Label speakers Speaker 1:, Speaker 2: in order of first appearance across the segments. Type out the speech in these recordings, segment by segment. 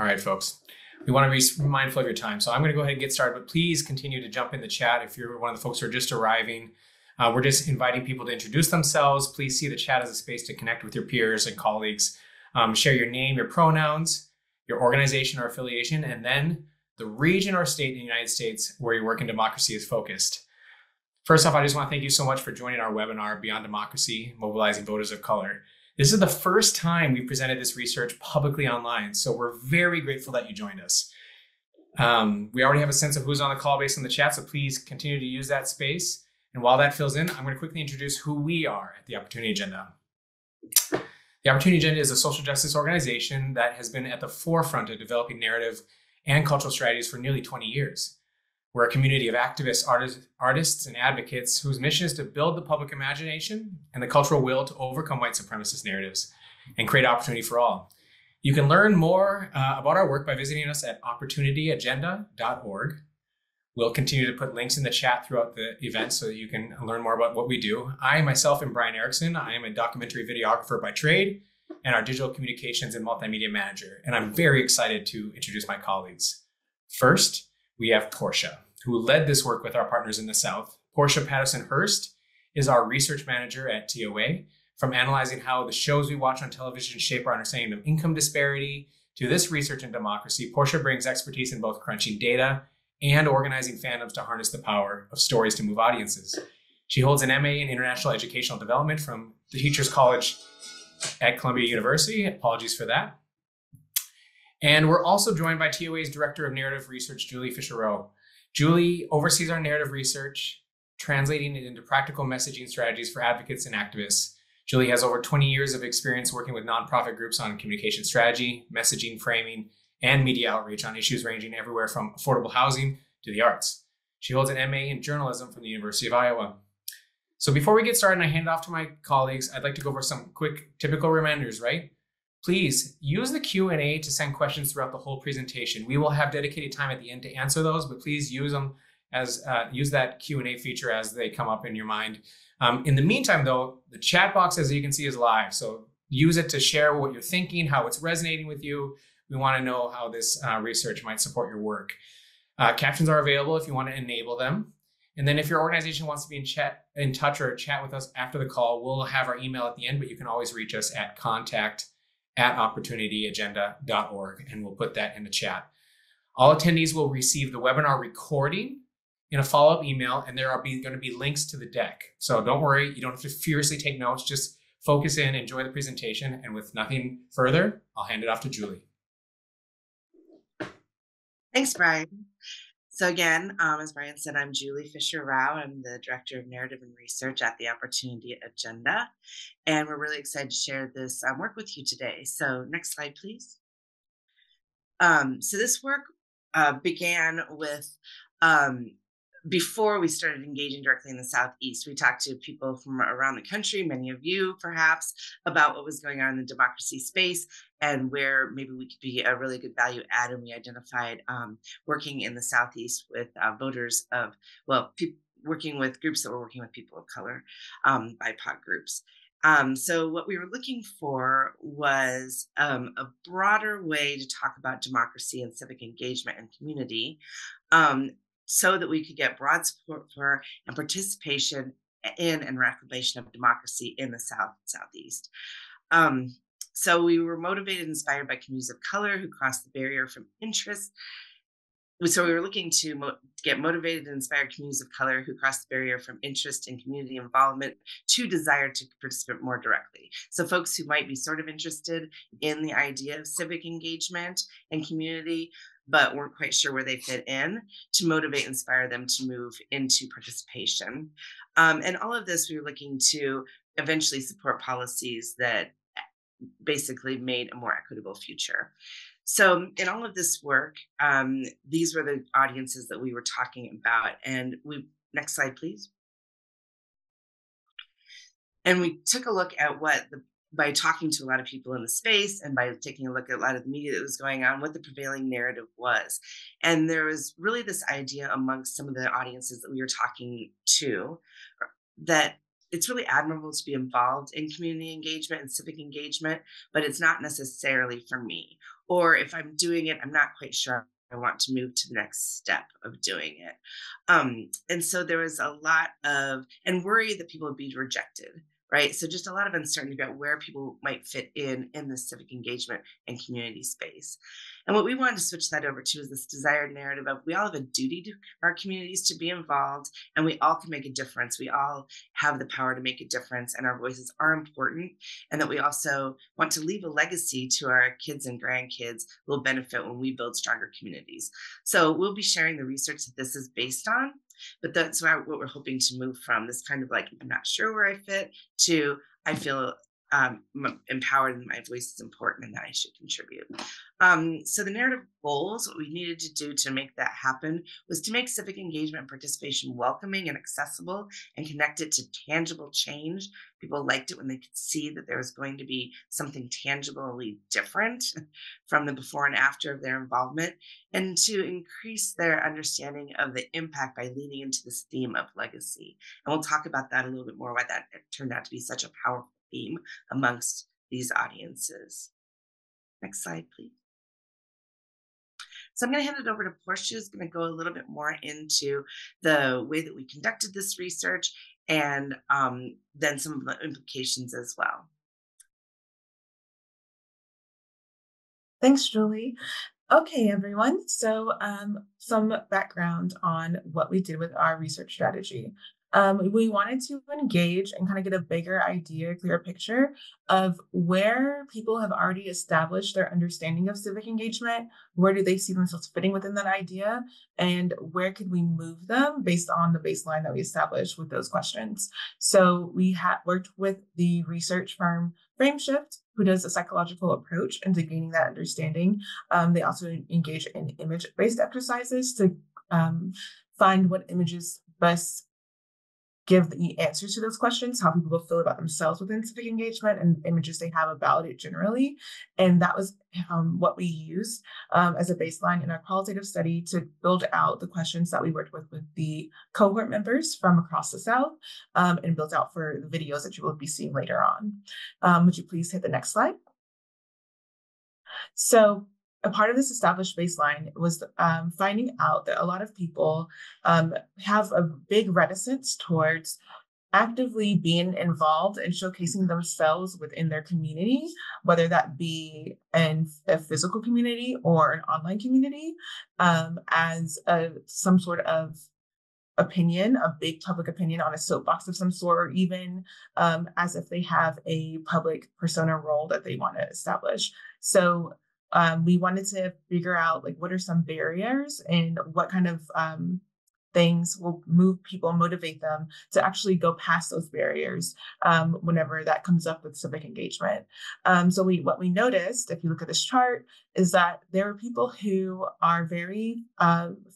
Speaker 1: All right, folks. We want to be mindful of your time. So I'm going to go ahead and get started, but please continue to jump in the chat if you're one of the folks who are just arriving. We're just inviting people to introduce themselves. Please see the chat as a space to connect with your peers and colleagues. Share your name, your pronouns, your organization or affiliation, and then the region or state in the United States where your work in democracy is focused. First off, I just want to thank you so much for joining our webinar, Beyond Democracy, Mobilizing Voters of Color. This is the first time we've presented this research publicly online, so we're very grateful that you joined us. We already have a sense of who's on the call based on the chat, so please continue to use that space. And while that fills in, I'm going to quickly introduce who we are at the Opportunity Agenda. The Opportunity Agenda is a social justice organization that has been at the forefront of developing narrative and cultural strategies for nearly 20 years. We're a community of activists, artists, and advocates whose mission is to build the public imagination and the cultural will to overcome white supremacist narratives and create opportunity for all. You can learn more about our work by visiting us at opportunityagenda.org. We'll continue to put links in the chat throughout the event so that you can learn more about what we do. I myself am Brian Erickson. I am a documentary videographer by trade and our digital communications and multimedia manager. And I'm very excited to introduce my colleagues. First, we have Portia, who led this work with our partners in the South. Portia Patterson Hurst is our research manager at TOA. From analyzing how the shows we watch on television shape our understanding of income disparity to this research in democracy, Portia brings expertise in both crunching data and organizing fandoms to harness the power of stories to move audiences. She holds an MA in International Educational Development from the Teachers College at Columbia University. Apologies for that. And we're also joined by TOA's Director of Narrative Research, Julie Fisher-Rowe. Julie oversees our narrative research, translating it into practical messaging strategies for advocates and activists. Julie has over 20 years of experience working with nonprofit groups on communication strategy, messaging framing, and media outreach on issues ranging everywhere from affordable housing to the arts. She holds an MA in journalism from the University of Iowa. So before we get started and I hand it off to my colleagues, I'd like to go over some quick typical reminders, right? Please use the Q&A to send questions throughout the whole presentation. We will have dedicated time at the end to answer those, but please use them as use that Q&A feature as they come up in your mind. In the meantime, though, the chat box, as you can see, is live. So use it to share what you're thinking, how it's resonating with you. We want to know how this research might support your work. Captions are available if you want to enable them. And then if your organization wants to be in touch or chat with us after the call, we'll have our email at the end, but you can always reach us at contact@opportunityagenda.org, and we'll put that in the chat. All attendees will receive the webinar recording in a follow-up email, and there are going to be links to the deck. So don't worry, you don't have to furiously take notes, just focus in, enjoy the presentation, and with nothing further, I'll hand it off to Julie.
Speaker 2: Thanks, Brian. So again, as Brian said, I'm Julie Fisher-Rowe. I'm the Director of Narrative and Research at the Opportunity Agenda. And we're really excited to share this work with you today. So next slide, please. So this work began with, before we started engaging directly in the Southeast, we talked to people from around the country, many of you perhaps, about what was going on in the democracy space and where maybe we could be a really good value add. And we identified working in the Southeast with voters of, well, working with groups that were working with people of color, BIPOC groups. So what we were looking for was a broader way to talk about democracy and civic engagement and community, so that we could get broad support for and participation in and reclamation of democracy in the Southeast. So we were motivated and inspired by communities of color who crossed the barrier from interest. So we were looking to get motivated and inspired communities of color who crossed the barrier from interest and community involvement to desire to participate more directly. So folks who might be sort of interested in the idea of civic engagement and community, but weren't quite sure where they fit in, to motivate, inspire them to move into participation. And all of this, we were looking to eventually support policies that basically made a more equitable future. So in all of this work, these were the audiences that we were talking about. And next slide, please. And we took a look at by talking to a lot of people in the space and by taking a look at a lot of the media that was going on, what the prevailing narrative was. And there was really this idea amongst some of the audiences that we were talking to that it's really admirable to be involved in community engagement and civic engagement, but it's not necessarily for me. or if I'm doing it, I'm not quite sure I want to move to the next step of doing it. And so there was a lot of, and worry that people would be rejected, right? So just a lot of uncertainty about where people might fit in the civic engagement and community space. And what we wanted to switch that over to is this desired narrative of we all have a duty to our communities to be involved, and we all can make a difference. We all have the power to make a difference, and our voices are important, and that we also want to leave a legacy to our kids and grandkids who will benefit when we build stronger communities. So we'll be sharing the research that this is based on, but that's what we're hoping to move from this kind of like, I'm not sure where I fit, to I feel empowered and my voice is important and that I should contribute. So the narrative goals, what we needed to do to make that happen was to make civic engagement and participation welcoming and accessible and connect it to tangible change. People liked it when they could see that there was going to be something tangibly different from the before and after of their involvement, and to increase their understanding of the impact by leaning into this theme of legacy. And we'll talk about that a little bit more, why that turned out to be such a powerful theme amongst these audiences. Next slide, please. So I'm going to hand it over to Portia, who's going to go a little bit more into the way that we conducted this research, and then some of the implications as well.
Speaker 3: Thanks, Julie. Okay, everyone. So some background on what we did with our research strategy. We wanted to engage and kind of get a bigger idea, clearer picture of where people have already established their understanding of civic engagement, where do they see themselves fitting within that idea, and where could we move them based on the baseline that we established with those questions. So we worked with the research firm Frameshift, who does a psychological approach into gaining that understanding. They also engage in image-based exercises to find what images best give the answers to those questions, how people feel about themselves within civic engagement, and images they have about it generally. And that was what we used as a baseline in our qualitative study to build out the questions that we worked with the cohort members from across the South, and built out for the videos that you will be seeing later on. Would you please hit the next slide? So a part of this established baseline was finding out that a lot of people have a big reticence towards actively being involved and showcasing themselves within their community, whether that be in a physical community or an online community, as some sort of opinion, a big public opinion on a soapbox of some sort, or even as if they have a public persona role that they want to establish. So we wanted to figure out like what are some barriers and what kind of things will move people, motivate them to actually go past those barriers whenever that comes up with civic engagement. So what we noticed, if you look at this chart, is that there are people who are very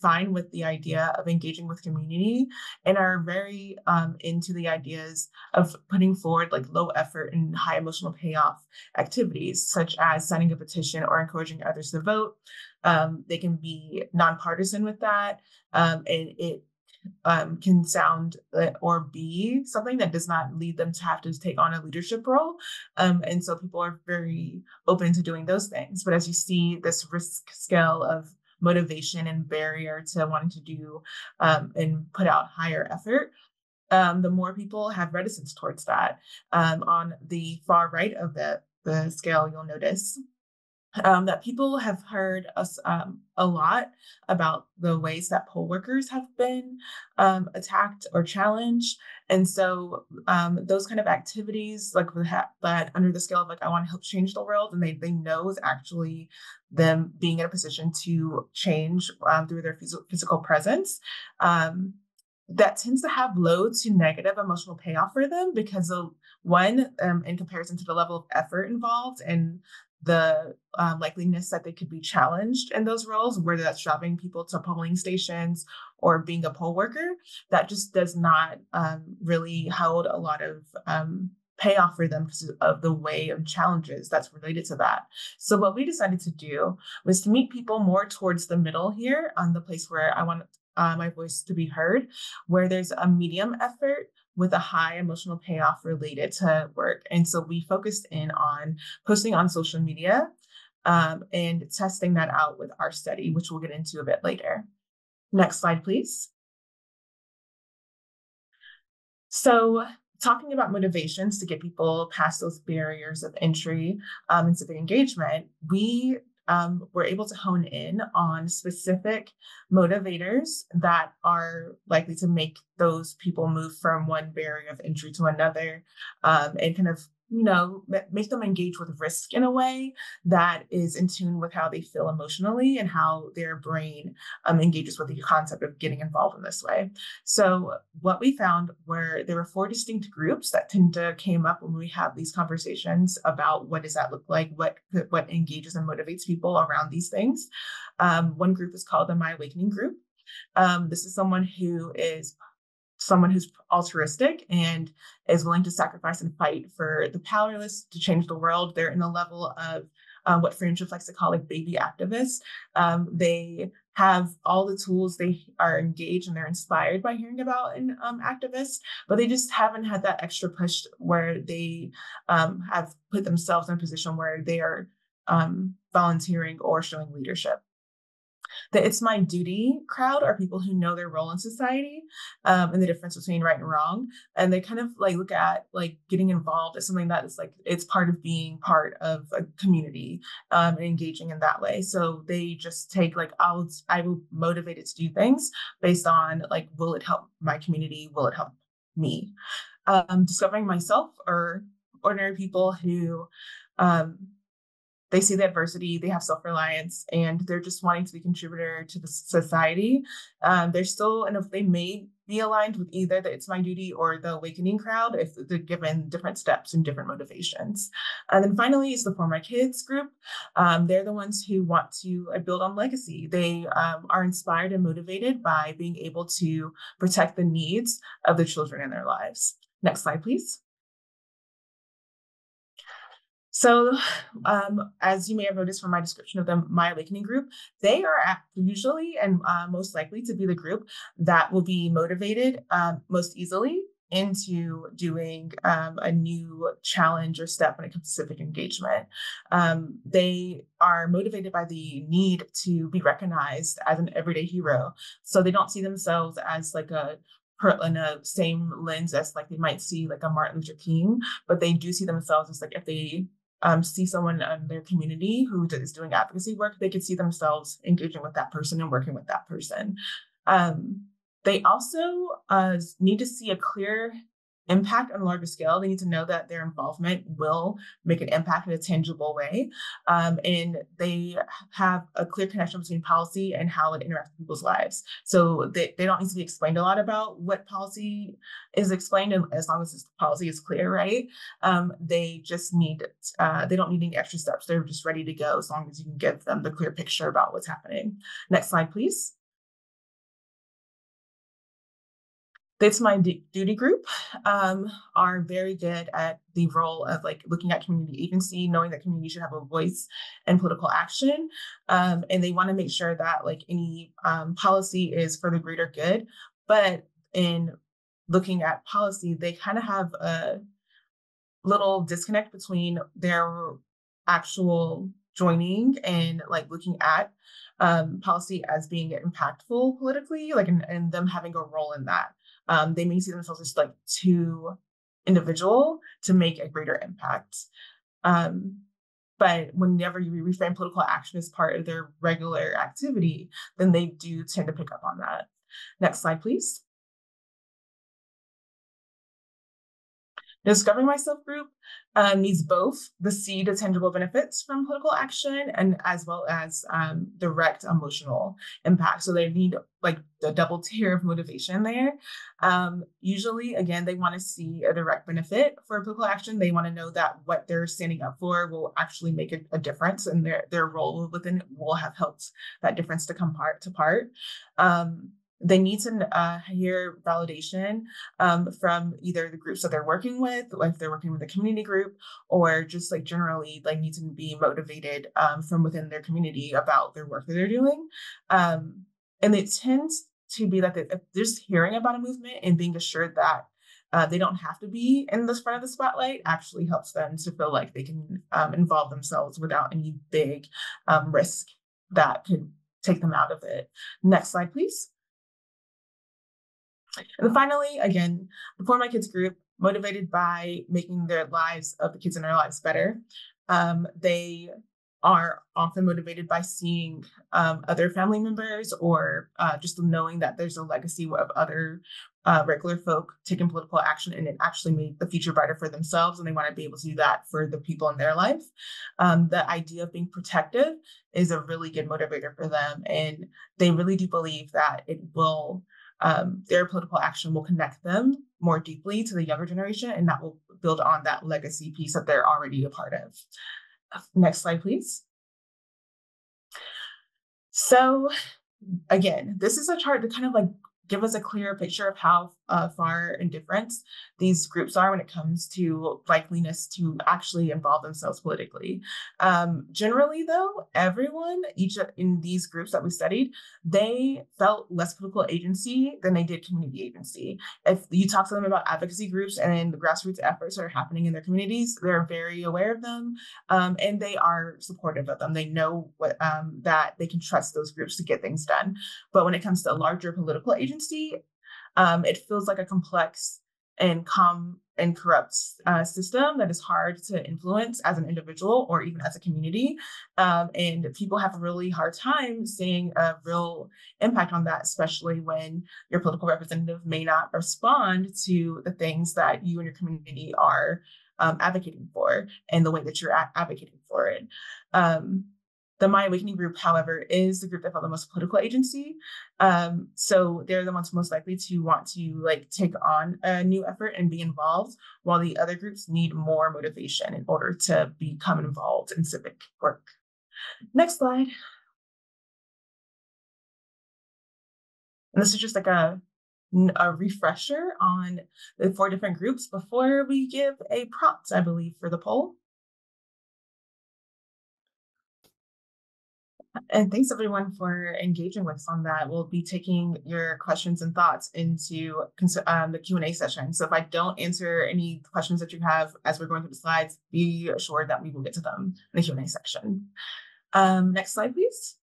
Speaker 3: fine with the idea of engaging with community and are very into the ideas of putting forward like low effort and high emotional payoff activities, such as signing a petition or encouraging others to vote. They can be nonpartisan with that, and it can sound or be something that does not lead them to have to take on a leadership role. And so people are very open to doing those things. But as you see this risk scale of motivation and barrier to wanting to do and put out higher effort, the more people have reticence towards that. On the far right of the scale, you'll notice that people have heard us a lot about the ways that poll workers have been attacked or challenged. And so those kind of activities, like that under the scale of like, I want to help change the world, and they know is actually them being in a position to change through their physical presence. That tends to have low to negative emotional payoff for them because of one, in comparison to the level of effort involved and the likeliness that they could be challenged in those roles, whether that's driving people to polling stations or being a poll worker, that just does not really hold a lot of payoff for them because of the way of challenges that's related to that. So what we decided to do was to meet people more towards the middle here on the place where I want my voice to be heard, where there's a medium effort with a high emotional payoff related to work. And so we focused in on posting on social media, and testing that out with our study, which we'll get into a bit later. Next slide, please. So talking about motivations to get people past those barriers of entry and civic engagement, we were able to hone in on specific motivators that are likely to make those people move from one barrier of entry to another, and kind of make them engage with risk in a way that is in tune with how they feel emotionally and how their brain engages with the concept of getting involved in this way. So what we found were there were 4 distinct groups that tend to came up when we have these conversations about what does that look like, what engages and motivates people around these things. One group is called the My Awakening group. This is someone who's altruistic and is willing to sacrifice and fight for the powerless to change the world. They're in a level of what friendship likes to call like baby activists. They have all the tools, they are engaged and they're inspired by hearing about activists, but they just haven't had that extra push where they have put themselves in a position where they are volunteering or showing leadership. The It's My Duty crowd are people who know their role in society and the difference between right and wrong. And they kind of like look at like getting involved as something that is like, it's part of being part of a community and engaging in that way. So they just take like, I will motivate it to do things based on like, will it help my community? Will it help me? Discovering Myself are ordinary people who they see the adversity, they have self-reliance, and they're just wanting to be a contributor to the society. They're still, and if they may be aligned with either the It's My Duty or the Awakening crowd, if they're given different steps and different motivations. And then finally is the For My Kids group. They're the ones who want to build on legacy. They are inspired and motivated by being able to protect the needs of the children in their lives. Next slide, please. So as you may have noticed from my description of the My Awakening group, they are usually and most likely to be the group that will be motivated most easily into doing a new challenge or step when it comes to civic engagement. They are motivated by the need to be recognized as an everyday hero. So they don't see themselves as like in a same lens as like they might see like a Martin Luther King, but they do see themselves as like if they see someone in their community who is doing advocacy work, they could see themselves engaging with that person and working with that person. They also need to see a clear impact on a larger scale. They need to know that their involvement will make an impact in a tangible way. And they have a clear connection between policy and how it interacts with people's lives. So they don't need to be explained a lot about what policy is explained, and as long as this policy is clear, right? They just need, they don't need any extra steps. They're just ready to go as long as you can give them the clear picture about what's happening. Next slide, please. It's My Duty group are very good at the role of like looking at community agency, knowing that community should have a voice in political action. And they want to make sure that like any policy is for the greater good. But in looking at policy, they kind of have a little disconnect between their actual joining and like looking at policy as being impactful politically, like and them having a role in that. They may see themselves as like too individual to make a greater impact. But whenever you reframe political action as part of their regular activity, then they do tend to pick up on that. Next slide, please. The Discovering Myself group needs both the seed of tangible benefits from political action and as well as direct emotional impact. So they need like the double tier of motivation there. Usually, again, they want to see a direct benefit for political action. They want to know that what they're standing up for will actually make a difference, and their role within it will have helped that difference to come part to part. They need to hear validation from either the groups that they're working with, if they're working with a community group, or just like generally like need to be motivated from within their community about their work that they're doing. And it tends to be that if just hearing about a movement and being assured that they don't have to be in the front of the spotlight actually helps them to feel like they can involve themselves without any big risk that could take them out of it. Next slide, please. And then finally, again, the For My Kids group, motivated by making their lives of the kids in their lives better. They are often motivated by seeing other family members or just knowing that there's a legacy of other regular folk taking political action and it actually made the future brighter for themselves, and they want to be able to do that for the people in their life. The idea of being protective is a really good motivator for them, and they really do believe that it will their political action will connect them more deeply to the younger generation, and that will build on that legacy piece that they're already a part of. Next slide, please. So again, this is a chart to kind of like give us a clearer picture of how far in difference these groups are when it comes to likeliness to actually involve themselves politically. Generally, though, everyone, each in these groups that we studied, they felt less political agency than they did community agency. If you talk to them about advocacy groups and the grassroots efforts that are happening in their communities, they're very aware of them, and they are supportive of them. They know what that they can trust those groups to get things done. But when it comes to larger political agency, it feels like a complex and corrupt system that is hard to influence as an individual or even as a community. And people have a really hard time seeing a real impact on that, especially when your political representative may not respond to the things that you and your community are advocating for and the way that you're advocating for it. The My Awakening group, however, is the group that felt the most political agency. So they're the ones most likely to want to like take on a new effort and be involved, while the other groups need more motivation in order to become involved in civic work. Next slide. And this is just like a refresher on the 4 different groups before we give a prompt, I believe, for the poll. And thanks everyone for engaging with us on that. We'll be taking your questions and thoughts into the Q&A session. So if I don't answer any questions that you have as we're going through the slides, be assured that we will get to them in the Q&A section. Next slide, please.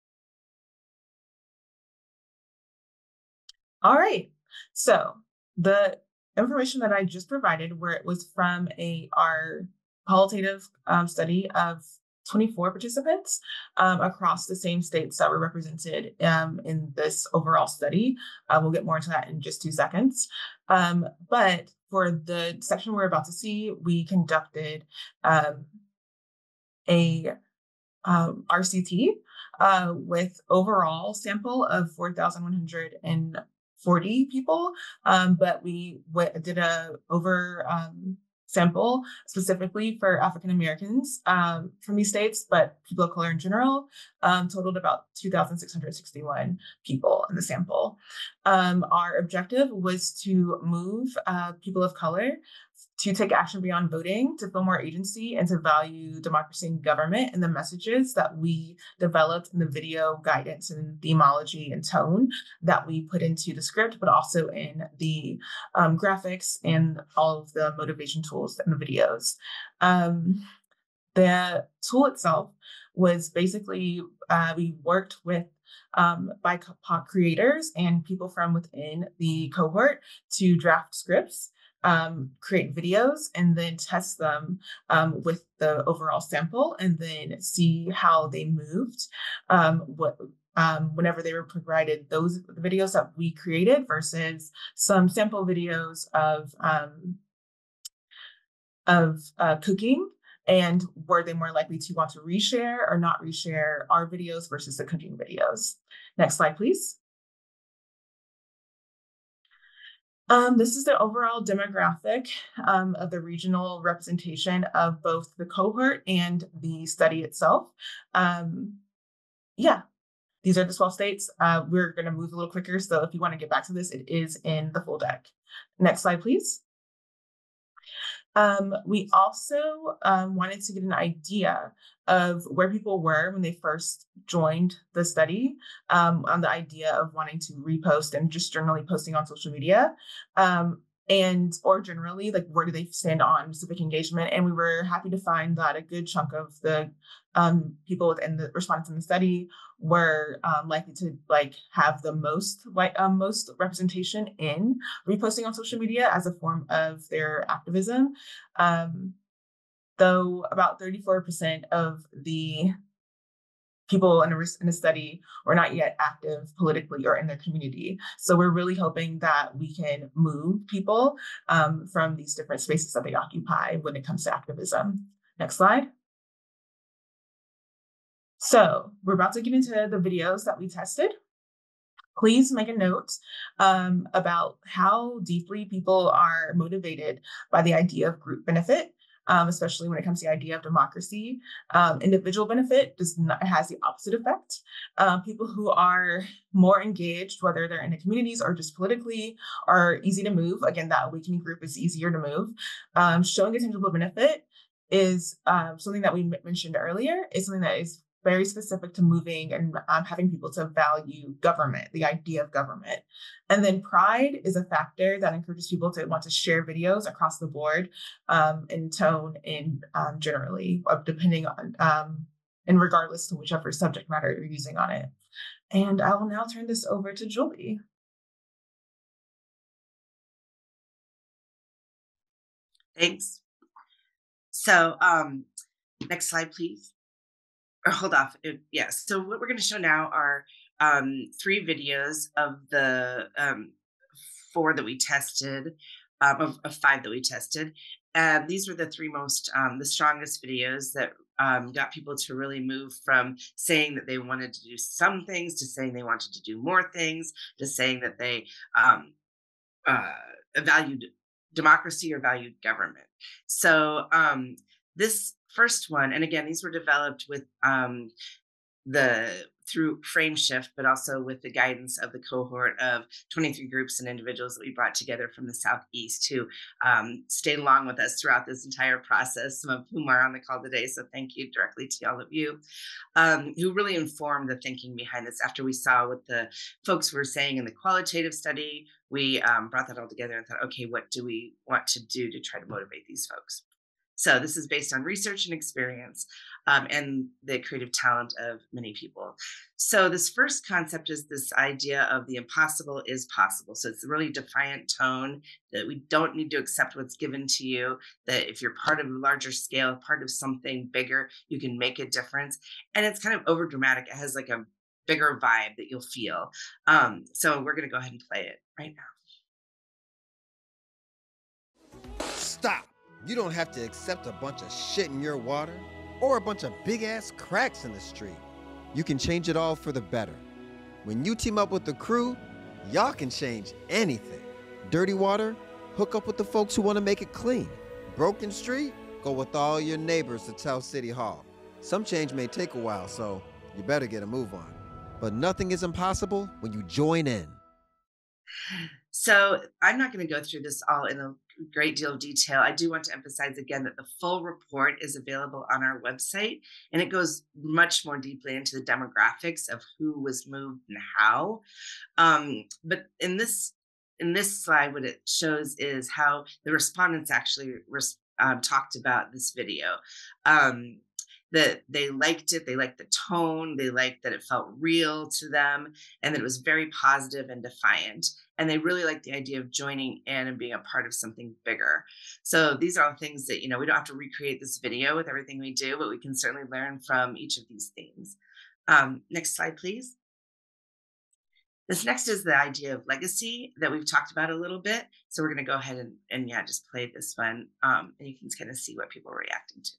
Speaker 3: All right, so the information that I just provided, where it was from our qualitative study of 24 participants across the same states that were represented in this overall study. We'll get more into that in just 2 seconds. But for the section we're about to see, we conducted a RCT with overall sample of 4,140 people, but we did a over sample specifically for African Americans from these states, but people of color in general, totaled about 2,661 people in the sample. Our objective was to move people of color to take action beyond voting, to feel more agency, and to value democracy and government, and the messages that we developed in the video guidance and themology and tone that we put into the script, but also in the graphics and all of the motivation tools in the videos. The tool itself was basically, we worked with BIPOC creators and people from within the cohort to draft scripts, create videos, and then test them with the overall sample, and then see how they moved whenever they were provided those videos that we created versus some sample videos of cooking, and were they more likely to want to reshare or not reshare our videos versus the cooking videos. Next slide, please. This is the overall demographic of the regional representation of both the cohort and the study itself. Yeah, these are the 12 states. We're going to move a little quicker, so if you want to get back to this, it is in the full deck. Next slide, please. We also wanted to get an idea of where people were when they first joined the study, on the idea of wanting to repost and just generally posting on social media. or generally, like, where do they stand on civic engagement? And we were happy to find that a good chunk of the people within the respondents in the study were likely to have the most representation in reposting on social media as a form of their activism. Though about 34% of the people in a study were not yet active politically or in their community. So we're really hoping that we can move people from these different spaces that they occupy when it comes to activism. Next slide. So we're about to get into the videos that we tested. Please make a note about how deeply people are motivated by the idea of group benefit. Especially when it comes to the idea of democracy. Individual benefit has the opposite effect. People who are more engaged, whether they're in the communities or just politically, are easy to move. Again, that awakening group is easier to move. Showing a tangible benefit is something that we mentioned earlier, is something that is very specific to moving and having people to value government, the idea of government. And then pride is a factor that encourages people to want to share videos across the board in tone and generally, depending on, and regardless to whichever subject matter you're using on it. And I will now turn this over to Julie.
Speaker 2: Thanks. So next slide, please. Or hold off. Yes. So what we're going to show now are 3 videos of the 4 that we tested, of 5 that we tested. These were the 3 most, the strongest videos that got people to really move from saying that they wanted to do some things to saying they wanted to do more things to saying that they valued democracy or valued government. So this first one, and again, these were developed with through Frameshift, but also with the guidance of the cohort of 23 groups and individuals that we brought together from the Southeast who stayed along with us throughout this entire process, some of whom are on the call today. So thank you directly to all of you who really informed the thinking behind this. After we saw what the folks were saying in the qualitative study, we brought that all together and thought, okay, what do we want to do to try to motivate these folks? So this is based on research and experience and the creative talent of many people. So this first concept is this idea of the impossible is possible. So it's a really defiant tone that we don't need to accept what's given to you, that if you're part of a larger scale, part of something bigger, you can make a difference. And it's kind of over dramatic. It has like a bigger vibe that you'll feel. So we're going to go ahead and play it right now.
Speaker 4: Stop. You don't have to accept a bunch of shit in your water or a bunch of big-ass cracks in the street. You can change it all for the better. When you team up with the crew, y'all can change anything. Dirty water? Hook up with the folks who want to make it clean. Broken street? Go with all your neighbors to tell City Hall. Some change may take a while, so you better get a move on. But nothing is impossible when you join in.
Speaker 2: So I'm not going to go through this all in a great deal of detail. I do want to emphasize again that the full report is available on our website, and it goes much more deeply into the demographics of who was moved and how. But in this slide, what it shows is how the respondents actually talked about this video. That they liked it, they liked the tone, they liked that it felt real to them, and that it was very positive and defiant. And they really liked the idea of joining in and being a part of something bigger. So these are all things that, we don't have to recreate this video with everything we do, but we can certainly learn from each of these themes. Next slide, please. This next is the idea of legacy that we've talked about a little bit. So we're going to go ahead and just play this one, and you can kind of see what people are reacting to.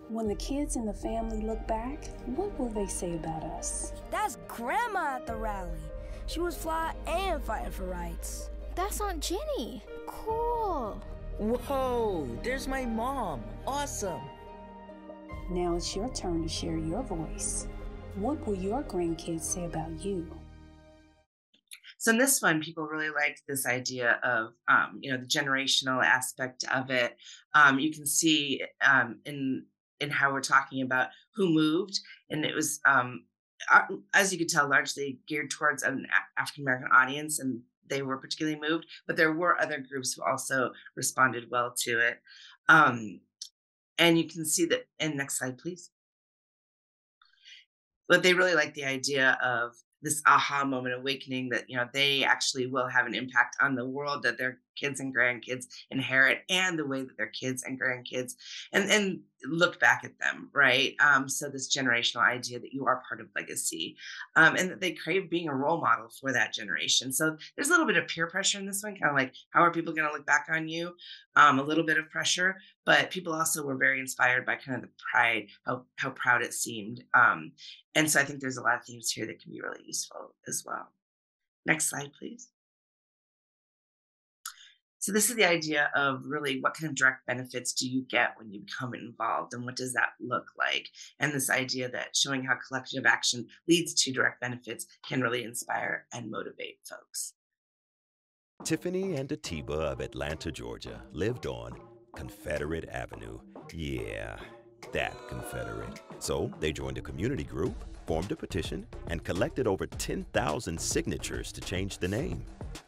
Speaker 5: When the kids in the family look back, what will they say about us?
Speaker 6: That's Grandma at the rally. She was fly and fighting for rights.
Speaker 7: That's Aunt Jenny. Cool.
Speaker 8: Whoa, there's my mom. Awesome.
Speaker 5: Now it's your turn to share your voice. What will your grandkids say about you?
Speaker 2: So in this one, people really liked this idea of, the generational aspect of it. You can see in how we're talking about who moved, and it was, as you could tell, largely geared towards an African-American audience, and they were particularly moved, but there were other groups who also responded well to it. And you can see that, and next slide, please. But they really like the idea of this aha moment awakening that, they actually will have an impact on the world that their kids and grandkids inherit, and the way that their kids and grandkids and look back at them, right? So this generational idea that you are part of legacy, and that they crave being a role model for that generation. So there's a little bit of peer pressure in this one, kind of like, how are people going to look back on you? A little bit of pressure, but people also were very inspired by kind of the pride, how proud it seemed. And so I think there's a lot of themes here that can be really useful as well. Next slide, please. So this is the idea of really what kind of direct benefits do you get when you become involved, and what does that look like? And this idea that showing how collective action leads to direct benefits can really inspire and motivate folks.
Speaker 9: Tiffany and Atiba of Atlanta, Georgia, lived on Confederate Avenue. Yeah, that Confederate. So they joined a community group, formed a petition, and collected over 10,000 signatures to change the name.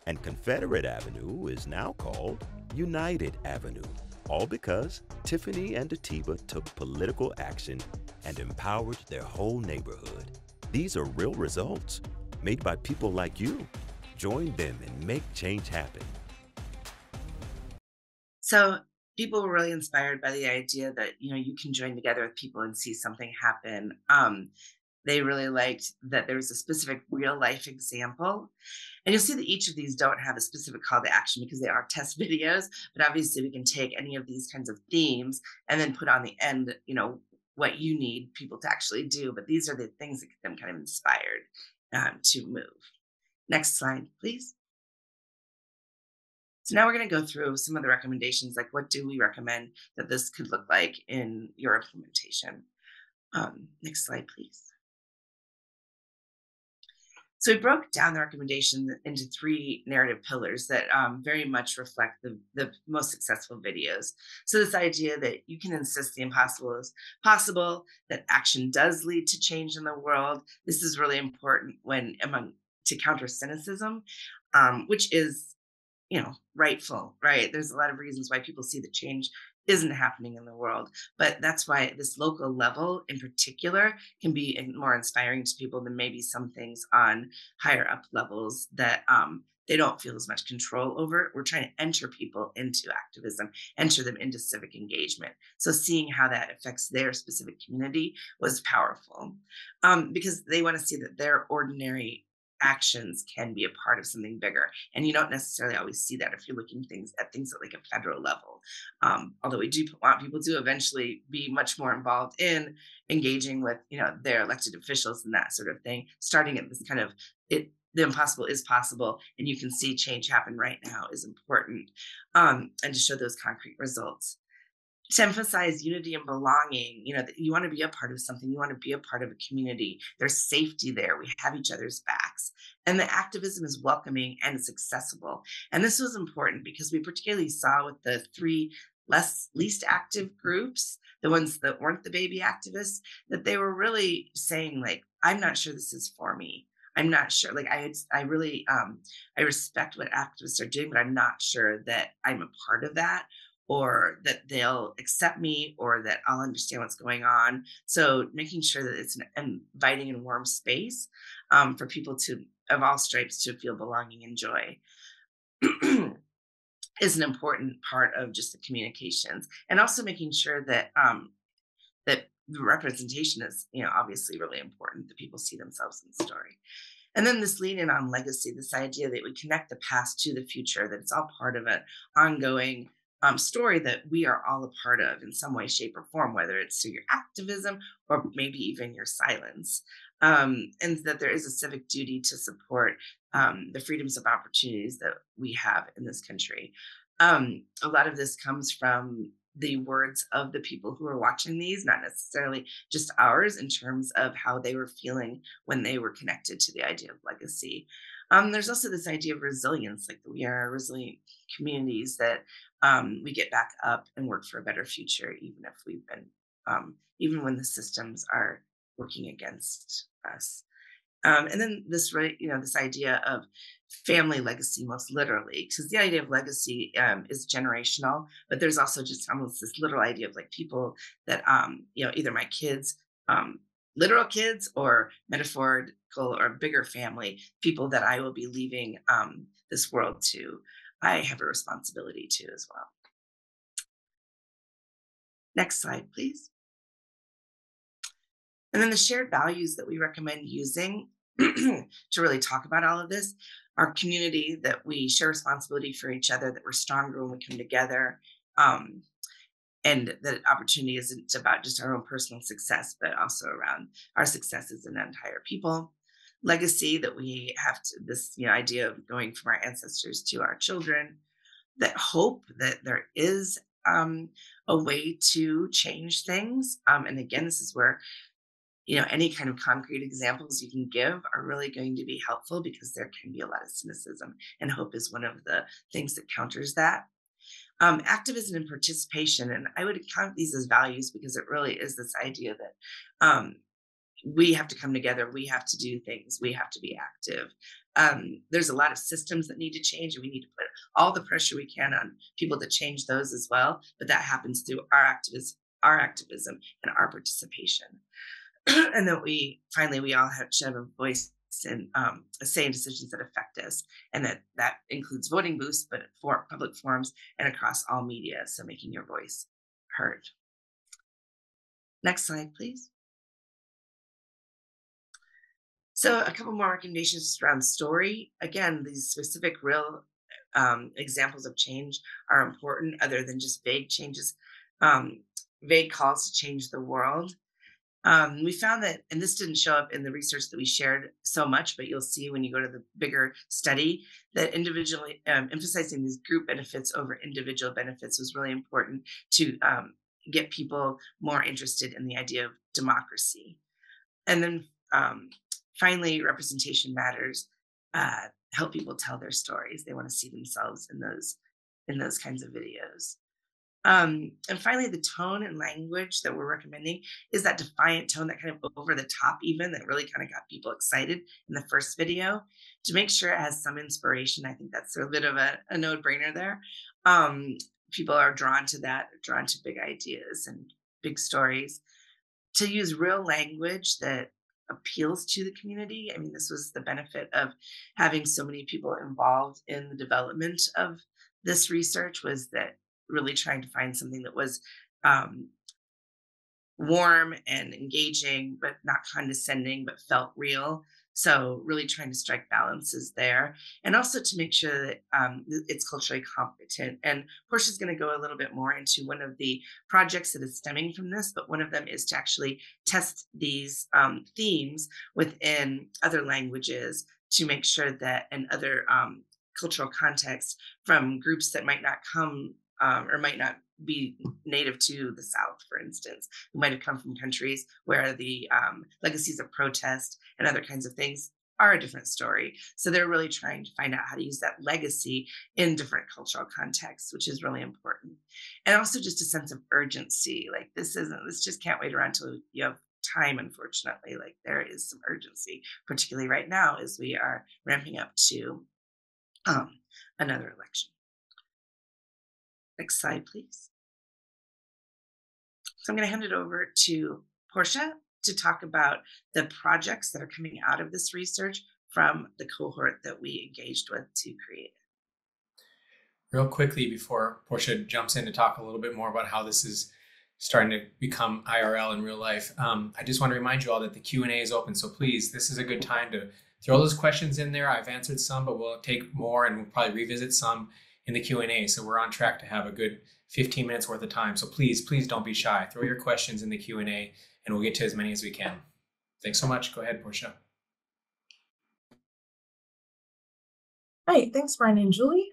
Speaker 9: And Confederate Avenue is now called United Avenue, all because Tiffany and Atiba took political action and empowered their whole neighborhood. These are real results made by people like you. Join them and make change happen.
Speaker 2: So people were really inspired by the idea that, you can join together with people and see something happen. They really liked that there was a specific real life example. And you'll see that each of these don't have a specific call to action because they are test videos, but obviously we can take any of these kinds of themes and then put on the end, what you need people to actually do. But these are the things that get them kind of inspired to move. Next slide, please. So now we're going to go through some of the recommendations, like what do we recommend that this could look like in your implementation. Next slide, please. So we broke down the recommendation into 3 narrative pillars that very much reflect the most successful videos. So this idea that you can insist the impossible is possible, that action does lead to change in the world. This is really important to counter cynicism, which is, rightful, right? There's a lot of reasons why people see that change isn't happening in the world, but that's why this local level in particular can be more inspiring to people than maybe some things on higher up levels that they don't feel as much control over. We're trying to enter people into activism, enter them into civic engagement. So seeing how that affects their specific community was powerful, because they want to see that their ordinary actions can be a part of something bigger. And you don't necessarily always see that if you're looking at things at like a federal level. Although we do want people to eventually be much more involved in engaging with, their elected officials and that sort of thing, starting at this kind of the impossible is possible, and you can see change happen right now is important, and to show those concrete results. To emphasize unity and belonging, that you want to be a part of something, you want to be a part of a community. There's safety there. We have each other's backs. And the activism is welcoming and it's accessible. And this was important because we particularly saw with the 3 least active groups, the ones that weren't the baby activists, that they were really saying, like, I'm not sure this is for me. I'm not sure. Like, I really, I respect what activists are doing, but I'm not sure that I'm a part of that, or that they'll accept me, or that I'll understand what's going on. So making sure that it's an inviting and warm space for people of all stripes to feel belonging and joy is an important part of just the communications. And also making sure that that the representation is, obviously really important, that people see themselves in the story. And then this lean in on legacy, this idea that we connect the past to the future, that it's all part of an ongoing story that we are all a part of in some way, shape, or form, whether it's through your activism or maybe even your silence. And that there is a civic duty to support the freedoms of opportunities that we have in this country. A lot of this comes from the words of the people who are watching these, not necessarily just ours, in terms of how they were feeling when they were connected to the idea of legacy. There's also this idea of resilience, like we are resilient communities, that we get back up and work for a better future, even if we've been, even when the systems are working against us. And then this, this idea of family legacy, most literally, because the idea of legacy is generational, but there's also just almost this literal idea of like people that, either my kids, um, literal kids, or metaphorical or bigger family, people that I will be leaving this world to, I have a responsibility to as well. Next slide, please. And then the shared values that we recommend using to really talk about all of this, our community, that we share responsibility for each other, that we're stronger when we come together, and that opportunity isn't about just our own personal success, but also around our success as an entire people. Legacy, that we have to, this idea of going from our ancestors to our children, that hope that there is a way to change things. And again, this is where any kind of concrete examples you can give are really going to be helpful, because there can be a lot of cynicism, and hope is one of the things that counters that. Activism and participation, and I would count these as values, because it really is this idea that we have to come together, we have to do things, we have to be active. There's a lot of systems that need to change, and we need to put all the pressure we can on people to change those as well. But that happens through our activism and our participation. And that we all should have a voice and a say in decisions that affect us, and that includes voting booths, but for public forums and across all media. So making your voice heard. Next slide, please. So a couple more recommendations around story. Again, these specific real examples of change are important, other than just vague changes, vague calls to change the world. We found that, and this didn't show up in the research that we shared so much, but you'll see when you go to the bigger study, that individually emphasizing these group benefits over individual benefits was really important to get people more interested in the idea of democracy. And then finally, representation matters. Help people tell their stories. They want to see themselves in those kinds of videos. And finally, the tone and language that we're recommending is that defiant tone, that kind of over the top, even, that really kind of got people excited in the first video. To make sure it has some inspiration, I think that's a bit of a no-brainer there. People are drawn to that, drawn to big ideas and big stories. To use real language that appeals to the community. I mean, this was the benefit of having so many people involved in the development of this research, was that really trying to find something that was warm and engaging, but not condescending, but felt real. So really trying to strike balances there, and also to make sure that it's culturally competent. And Portia's going to go a little bit more into one of the projects that is stemming from this, but one of them is to actually test these themes within other languages, to make sure that in other cultural contexts, from groups that might not come or might not be native to the South, for instance, who might have come from countries where the legacies of protest and other kinds of things are a different story. So they're really trying to find out how to use that legacy in different cultural contexts, which is really important. And also just a sense of urgency. Like this just can't wait around until you have time, unfortunately. Like there is some urgency, particularly right now as we are ramping up to another election. Next slide, please. So I'm going to hand it over to Portia to talk about the projects that are coming out of this research from the cohort that we engaged with to create.
Speaker 1: Real quickly, before Portia jumps in to talk a little bit more about how this is starting to become IRL in real life, I just want to remind you all that the Q&A is open. So please, this is a good time to throw those questions in there. I've answered some, but we'll take more and we'll probably revisit some in the Q&A. So we're on track to have a good 15 minutes worth of time. So please don't be shy. Throw your questions in the Q&A and we'll get to as many as we can. Thanks so much. Go ahead, Portia.
Speaker 3: All right, thanks, Brian and Julie.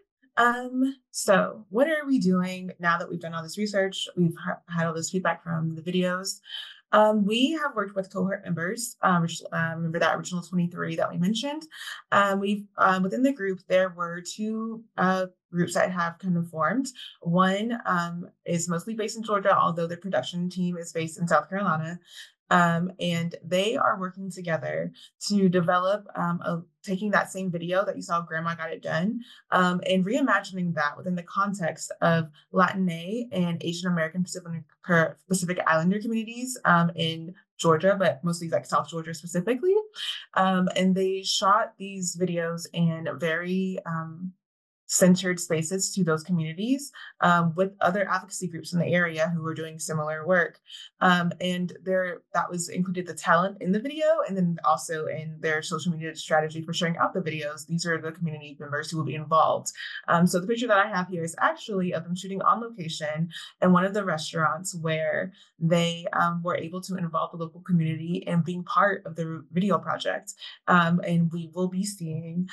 Speaker 3: So what are we doing now that we've done all this research? We've had all this feedback from the videos. We have worked with cohort members. Remember that original 23 that we mentioned. We've within the group, there were two groups that have kind of formed. One is mostly based in Georgia, although the production team is based in South Carolina. And they are working together to develop taking that same video that you saw Grandma Got It Done and reimagining that within the context of Latinx and Asian American Pacific Islander communities in Georgia, but mostly like South Georgia specifically. And they shot these videos in very centered spaces to those communities with other advocacy groups in the area who were doing similar work. And that was included the talent in the video and then also in their social media strategy for sharing out the videos. These are the community members who will be involved. So the picture that I have here is actually of them shooting on location in one of the restaurants where they were able to involve the local community in being part of the video project. And we will be seeing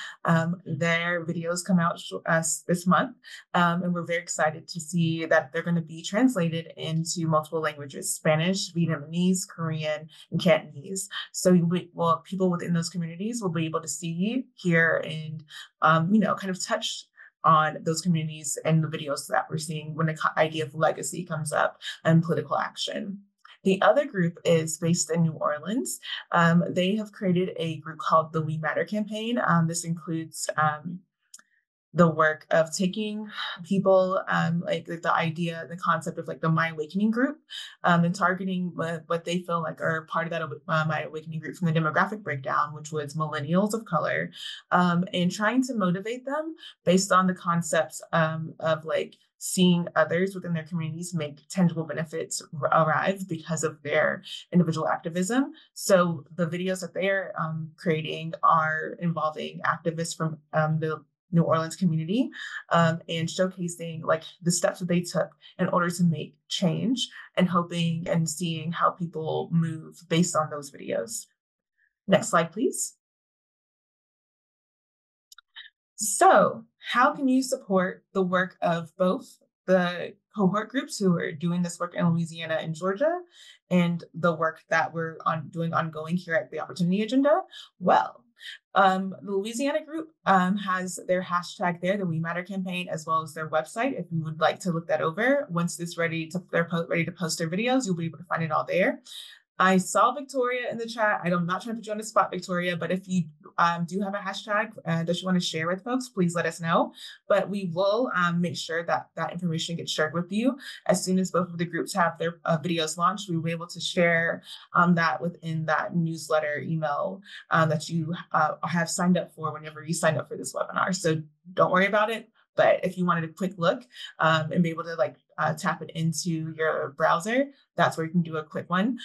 Speaker 3: their videos come out this month. And we're very excited to see that they're going to be translated into multiple languages: Spanish, Vietnamese, Korean, and Cantonese. So people within those communities will be able to see, hear, and kind of touch on those communities and the videos that we're seeing when the idea of legacy comes up and political action. The other group is based in New Orleans. They have created a group called the We Matter campaign. This includes the work of taking people like the idea, the concept of like the My Awakening group and targeting what they feel like are part of that My Awakening group from the demographic breakdown, which was millennials of color, and trying to motivate them based on the concepts of like seeing others within their communities make tangible benefits arrive because of their individual activism. So the videos that they're creating are involving activists from the New Orleans community and showcasing like the steps that they took in order to make change and hoping and seeing how people move based on those videos. Next slide, please. So how can you support the work of both the cohort groups who are doing this work in Louisiana and Georgia and the work that we're doing ongoing here at the Opportunity Agenda? Well, the Louisiana group has their hashtag there, the We Matter campaign, as well as their website. If you would like to look that over, once they're ready to post their videos, you'll be able to find it all there. I saw Victoria in the chat. I'm not trying to put you on the spot, Victoria, but if you do have a hashtag that you want to share with folks, please let us know. But we will make sure that that information gets shared with you. As soon as both of the groups have their videos launched, we will be able to share that within that newsletter email that you have signed up for whenever you sign up for this webinar. So don't worry about it. But if you wanted a quick look and be able to like tap it into your browser, that's where you can do a quick one.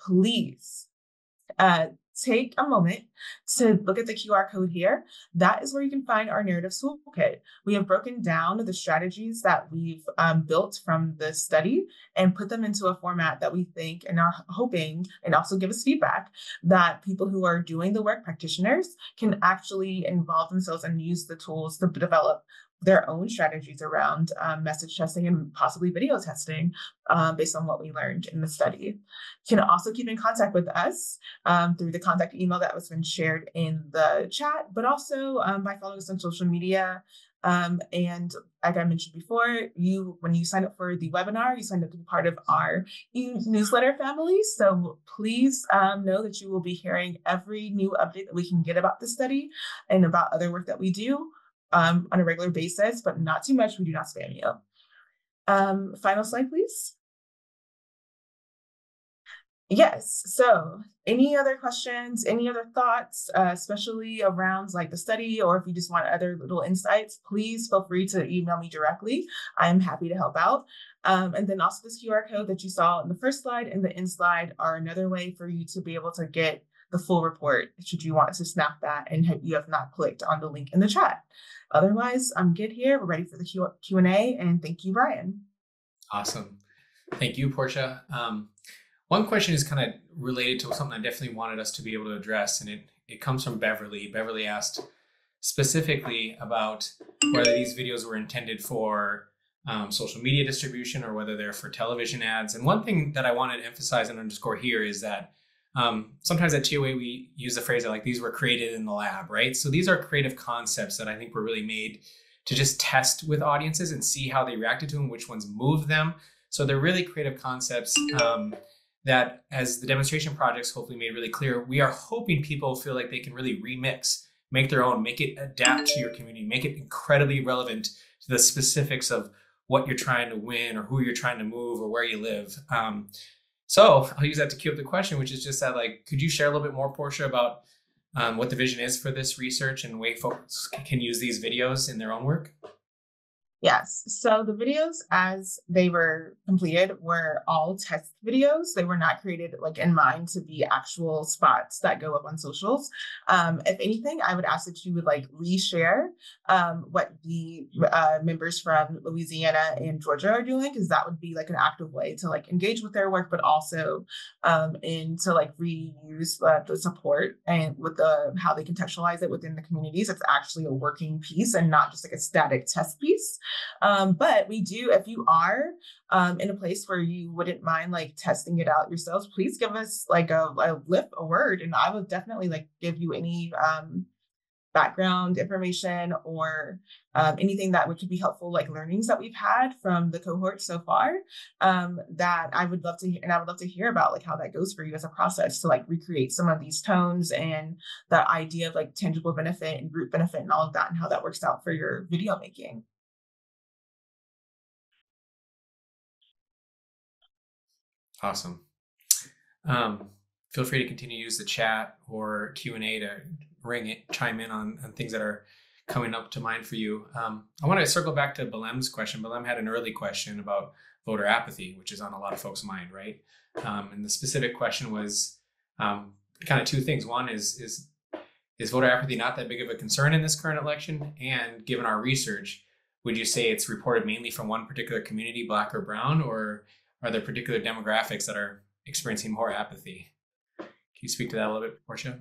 Speaker 3: Please take a moment to look at the QR code here. That is where you can find our narrative toolkit. We have broken down the strategies that we've built from the study and put them into a format that we think and are hoping, and also give us feedback, that people who are doing the work, practitioners, can actually involve themselves and use the tools to develop their own strategies around message testing and possibly video testing based on what we learned in the study. You can also keep in contact with us through the contact email that was been shared in the chat, but also by following us on social media. And like I mentioned before, when you sign up for the webinar, you signed up to be part of our newsletter family. So please know that you will be hearing every new update that we can get about the study and about other work that we do on a regular basis, but not too much. We do not spam you. Final slide, please. Yes. So any other questions, any other thoughts, especially around like the study, or if you just want other little insights, please feel free to email me directly. I am happy to help out. And then also this QR code that you saw in the first slide and the end slide are another way for you to be able to get the full report should you want to snap that and you have not clicked on the link in the chat. Otherwise, I'm good here. We're ready for the Q&A, and thank you, Ryan.
Speaker 1: Awesome. Thank you, Portia. One question is kind of related to something I definitely wanted us to be able to address, and it comes from Beverly. Beverly asked specifically about whether these videos were intended for social media distribution or whether they're for television ads. And one thing that I wanted to emphasize and underscore here is that sometimes at TOA, we use the phrase that like these were created in the lab, right? So these are creative concepts that I think were really made to just test with audiences and see how they reacted to them, which ones moved them. So they're really creative concepts that as the demonstration projects hopefully made really clear, we are hoping people feel like they can really remix, make their own, make it adapt to your community, make it incredibly relevant to the specifics of what you're trying to win or who you're trying to move or where you live. So I'll use that to cue up the question, which is just that, like, could you share a little bit more, Portia, about what the vision is for this research and the way folks can use these videos in their own work?
Speaker 3: Yes. So the videos as they were completed were all test videos. They were not created like in mind to be actual spots that go up on socials. If anything, I would ask that you would like reshare what the members from Louisiana and Georgia are doing, because that would be like an active way to like engage with their work, but also and to like reuse the support and with the how they contextualize it within the communities. It's actually a working piece and not just like a static test piece. But we do, if you are in a place where you wouldn't mind like testing it out yourselves, please give us like a word, and I would definitely like give you any background information or anything that could be helpful, like learnings that we've had from the cohort so far, that I would love to, and I would love to hear about like how that goes for you as a process to like recreate some of these tones and the idea of like tangible benefit and group benefit and all of that, and how that works out for your video making.
Speaker 1: Awesome. Feel free to continue to use the chat or Q&A to chime in on things that are coming up to mind for you. I want to circle back to Balem's question. Balem had an early question about voter apathy, which is on a lot of folks' mind, right? And the specific question was kind of two things. One is voter apathy not that big of a concern in this current election? And given our research, would you say it's reported mainly from one particular community, Black or Brown, or are there particular demographics that are experiencing more apathy? Can you speak to that a little bit, Portia?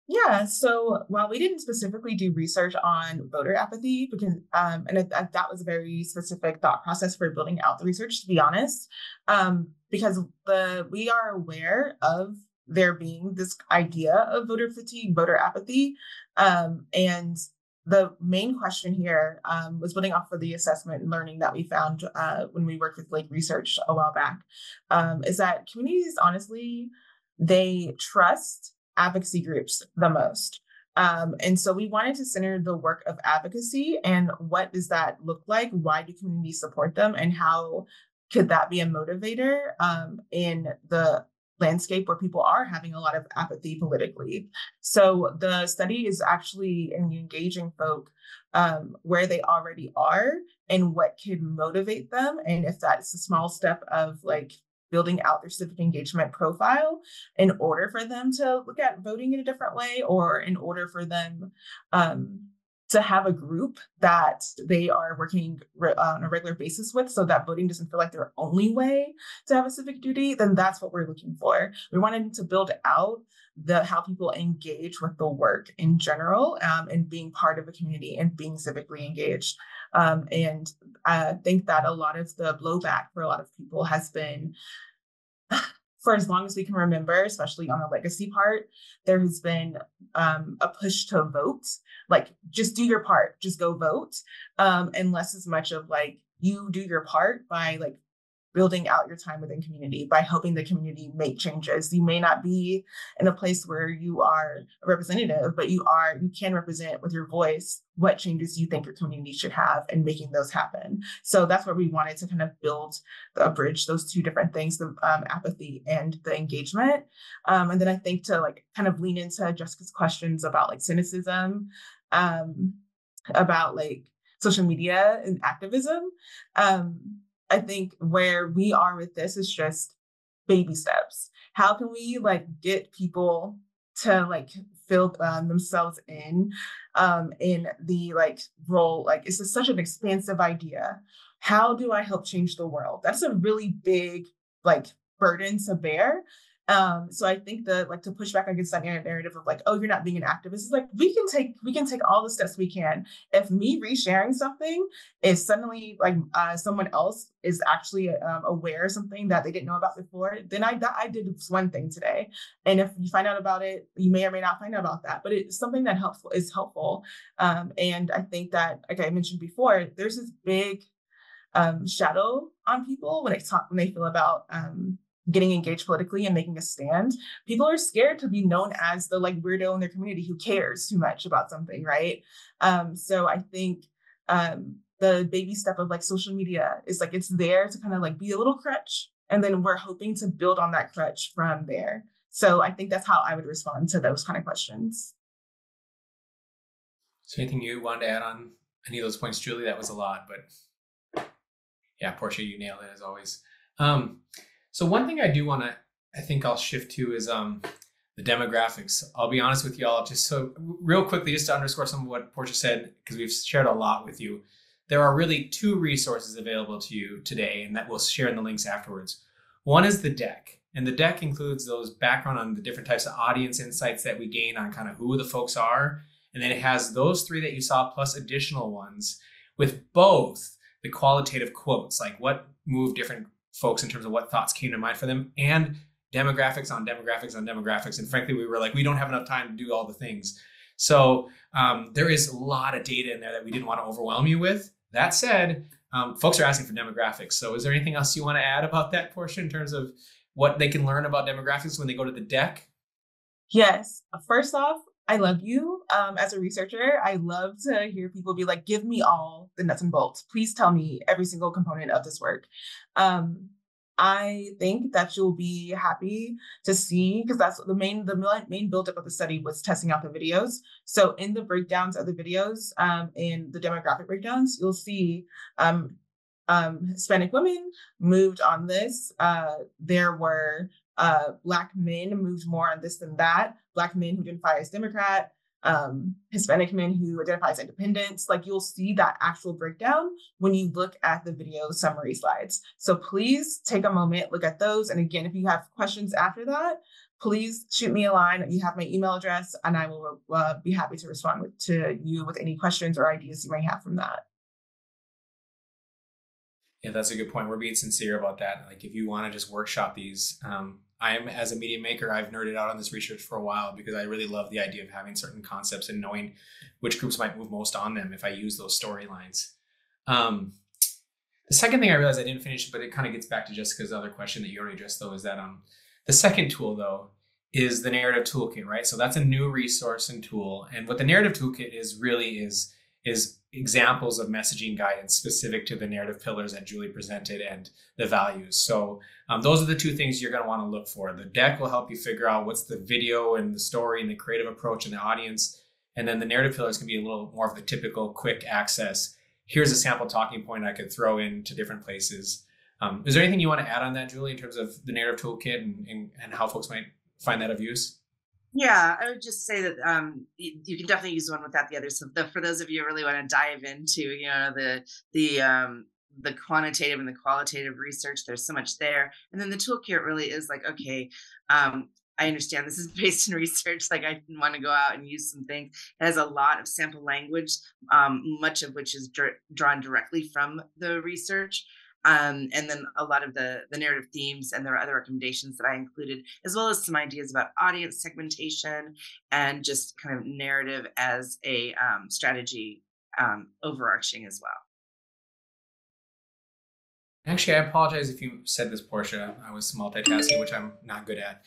Speaker 3: Yeah, so while we didn't specifically do research on voter apathy, because that was a very specific thought process for building out the research, to be honest, because we are aware of there being this idea of voter fatigue, voter apathy, and the main question here was building off of the assessment and learning that we found when we worked with like research a while back, is that communities, honestly, they trust advocacy groups the most. And so we wanted to center the work of advocacy and what does that look like? Why do communities support them? And how could that be a motivator in the landscape where people are having a lot of apathy politically? So the study is actually engaging folk where they already are and what could motivate them. And if that's a small step of like building out their civic engagement profile in order for them to look at voting in a different way, or in order for them to have a group that they are working on a regular basis with, so that voting doesn't feel like their only way to have a civic duty, then that's what we're looking for. We wanted to build out how people engage with the work in general, and being part of a community and being civically engaged. And I think that a lot of the blowback for a lot of people has been, for as long as we can remember, especially on the legacy part, there has been a push to vote, like just do your part, just go vote, and less as much of like you do your part by like building out your time within community, by helping the community make changes. You may not be in a place where you are a representative, but you can represent with your voice what changes you think your community should have and making those happen. So that's where we wanted to kind of build a bridge, those two different things, the apathy and the engagement. And then I think to like kind of lean into Jessica's questions about like cynicism, about like social media and activism. I think where we are with this is just baby steps. How can we like get people to like feel themselves in the like role? Like it's just such an expansive idea. How do I help change the world? That's a really big like burden to bear. So I think that like to push back against that narrative of like, oh, you're not being an activist, is like we can take all the steps we can. If me resharing something is suddenly like someone else is actually aware of something that they didn't know about before, then I did one thing today. And if you find out about it, you may or may not find out about that, but it's something that is helpful. And I think that, like I mentioned before, there's this big shadow on people when they feel about getting engaged politically and making a stand, people are scared to be known as the like weirdo in their community who cares too much about something, right? So I think the baby step of like social media is like, it's there to kind of like be a little crutch. And then we're hoping to build on that crutch from there. So I think that's how I would respond to those kind of questions.
Speaker 1: So anything you wanted to add on any of those points, Julie? That was a lot, but yeah, Portia, you nailed it as always. So one thing I do want to, I think I'll shift to is the demographics. I'll be honest with y'all, just so real quickly, just to underscore some of what Portia said, because we've shared a lot with you. There are really two resources available to you today, and that we'll share in the links afterwards. One is the deck, and the deck includes those background on the different types of audience insights that we gain on kind of who the folks are. And then it has those three that you saw plus additional ones with both the qualitative quotes, like what moved different folks in terms of what thoughts came to mind for them, and demographics on demographics on demographics. And frankly, we were like, we don't have enough time to do all the things. So there is a lot of data in there that we didn't want to overwhelm you with. That said, folks are asking for demographics. So is there anything else you want to add about that portion in terms of what they can learn about demographics when they go to the deck?
Speaker 3: Yes. First off, I love you. As a researcher, I love to hear people be like, give me all the nuts and bolts. Please tell me every single component of this work. I think that you'll be happy to see, because that's the main buildup of the study was testing out the videos. So in the breakdowns of the videos, in the demographic breakdowns, you'll see Hispanic women moved on this. There were Black men moved more on this than that. Black men who identify as Democrat, Hispanic men who identify as independents. Like, you'll see that actual breakdown when you look at the video summary slides. So please take a moment, look at those. And again, if you have questions after that, please shoot me a line. You have my email address, and I will be happy to respond to you with any questions or ideas you may have from that.
Speaker 1: Yeah, that's a good point. We're being sincere about that. Like, if you want to just workshop these, as a media maker, I've nerded out on this research for a while because I really love the idea of having certain concepts and knowing which groups might move most on them if I use those storylines. The second thing I realized I didn't finish, but it kind of gets back to Jessica's other question that you already addressed, though, is that the second tool, though, is the narrative toolkit, right? So that's a new resource and tool. And what the narrative toolkit is really is examples of messaging guidance specific to the narrative pillars that Julie presented and the values. So those are the two things you're going to want to look for. The deck will help you figure out what's the video and the story and the creative approach and the audience. And then the narrative pillars can be a little more of the typical quick access. Here's a sample talking point I could throw into different places. Is there anything you want to add on that, Julie, in terms of the narrative toolkit and how folks might find that of use?
Speaker 2: Yeah, I would just say that you can definitely use one without the other. So for those of you who really want to dive into, the quantitative and the qualitative research, there's so much there. And then the toolkit really is like, okay, I understand this is based in research. Like, I didn't want to go out and use some things. It has a lot of sample language, much of which is drawn directly from the research. And then a lot of the narrative themes, and there are other recommendations that I included, as well as some ideas about audience segmentation and just kind of narrative as a strategy overarching as well.
Speaker 1: Actually, I apologize if you said this, Portia. I was multitasking, which I'm not good at.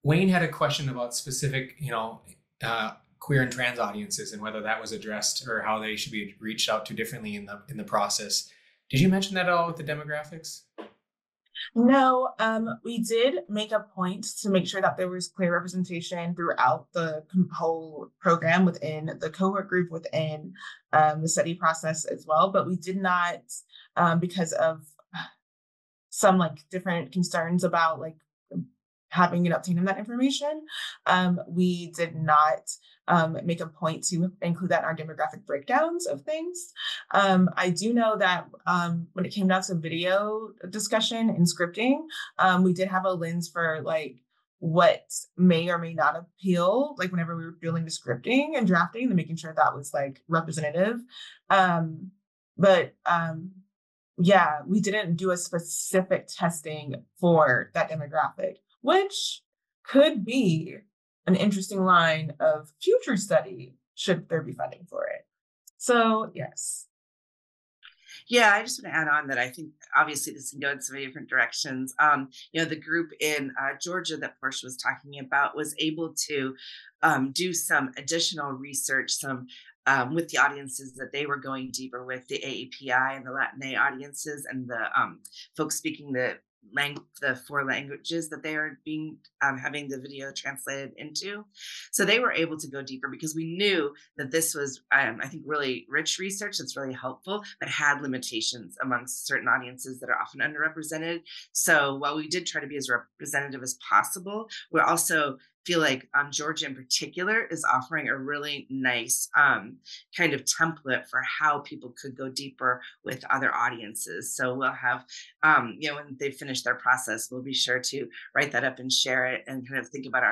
Speaker 1: Wayne had a question about specific, queer and trans audiences and whether that was addressed or how they should be reached out to differently in the process. Did you mention that at all with the demographics?
Speaker 3: No, we did make a point to make sure that there was clear representation throughout the whole program within the cohort group, within the study process as well. But we did not, because of some different concerns about having and obtaining that information, we did not make a point to include that in our demographic breakdowns of things. I do know that when it came down to video discussion and scripting, we did have a lens for what may or may not appeal, whenever we were doing the scripting and drafting and making sure that was representative. Yeah, we didn't do a specific testing for that demographic, which could be an interesting line of future study should there be funding for it. So, yes.
Speaker 2: Yeah, I just want to add on that I think obviously this can go in so many different directions. The group in Georgia that Portia was talking about was able to do some additional research, some with the audiences that they were going deeper with, the AAPI and the Latin audiences, and the folks speaking the four languages that they are being having the video translated into. So they were able to go deeper because we knew that this was, I think, really rich research that's really helpful, but had limitations amongst certain audiences that are often underrepresented. So while we did try to be as representative as possible, we also feel like Georgia in particular is offering a really nice kind of template for how people could go deeper with other audiences. So we'll have, when they finish their process, we'll be sure to write that up and share it and kind of think about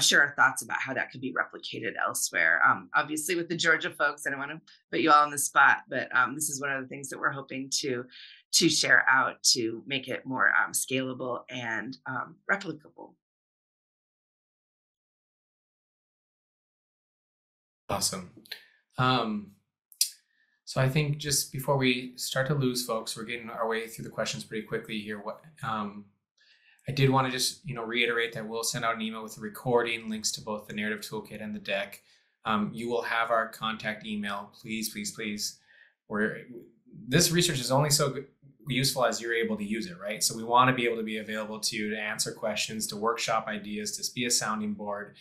Speaker 2: share our thoughts about how that could be replicated elsewhere. Obviously, with the Georgia folks, I don't want to put you all on the spot, but this is one of the things that we're hoping to share out to make it more scalable and replicable.
Speaker 1: Awesome. So I think just before we start to lose folks, we're getting our way through the questions pretty quickly here. I did want to just reiterate that we'll send out an email with the recording, links to both the narrative toolkit and the deck. You will have our contact email. Please, please, please. This research is only so useful as you're able to use it, right? So we want to be able to be available to you to answer questions, to workshop ideas, to be a sounding board.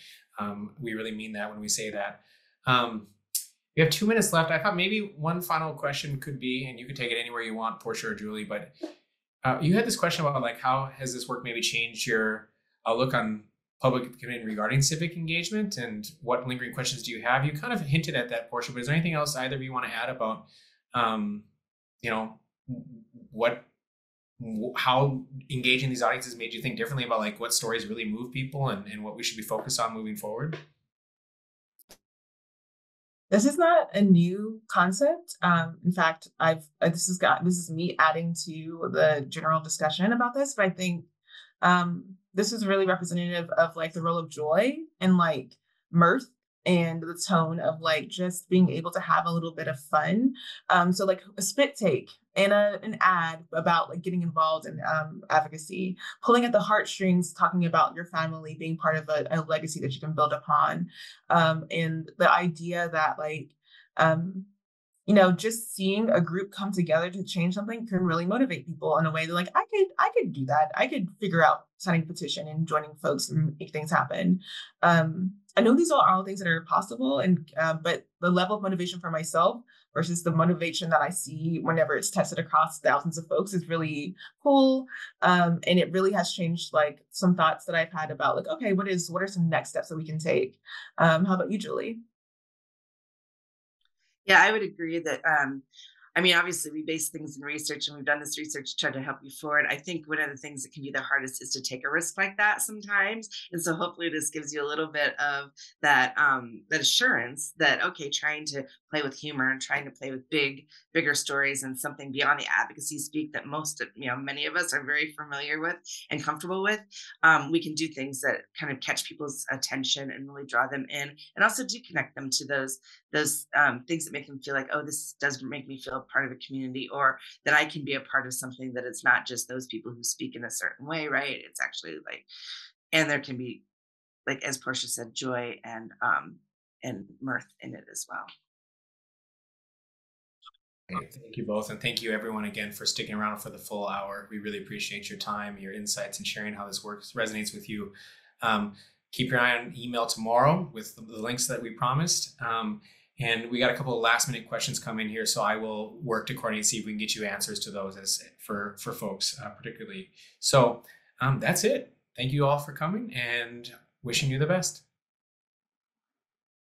Speaker 1: We really mean that when we say that. We have 2 minutes left. I thought maybe one final question could be, and you can take it anywhere you want, Portia or Julie, but you had this question about like, how has this work maybe changed your outlook on public opinion regarding civic engagement, and what lingering questions do you have? You kind of hinted at that, Portia, but is there anything else either of you want to add about, how engaging these audiences made you think differently about like what stories really move people and what we should be focused on moving forward?
Speaker 3: This is not a new concept. In fact, this is me adding to the general discussion about this, but I think this is really representative of like the role of joy and like mirth and the tone of like just being able to have a little bit of fun. So like a spit take and an ad about like getting involved in advocacy, pulling at the heartstrings, talking about your family being part of a legacy that you can build upon. And the idea that like, just seeing a group come together to change something can really motivate people in a way that like, I could do that. I could figure out signing a petition and joining folks and make things happen. I know these are all things that are possible, and but the level of motivation for myself versus the motivation that I see whenever it's tested across thousands of folks is really cool. And it really has changed like some thoughts that I've had about like, okay, what are some next steps that we can take? How about you, Julie?
Speaker 2: Yeah, I would agree that, obviously we base things in research, and we've done this research to try to help you forward. I think one of the things that can be the hardest is to take a risk like that sometimes. And so hopefully this gives you a little bit of that, that assurance that, okay, trying to play with humor and trying to play with bigger stories and something beyond the advocacy speak that many of us are very familiar with and comfortable with. We can do things that kind of catch people's attention and really draw them in, and also do connect them to those things that make them feel like, oh, this does make me feel part of a community, or that I can be a part of something, that it's not just those people who speak in a certain way, right? It's actually like, and there can be, like, as Portia said, joy and mirth in it as well.
Speaker 1: Thank you both. And thank you everyone again for sticking around for the full hour. We really appreciate your time, your insights, and sharing how this works, resonates with you. Keep your eye on email tomorrow with the links that we promised. And we got a couple of last minute questions come in here, so I will work to coordinate, see if we can get you answers to those for folks particularly. So that's it. Thank you all for coming, and wishing you the best.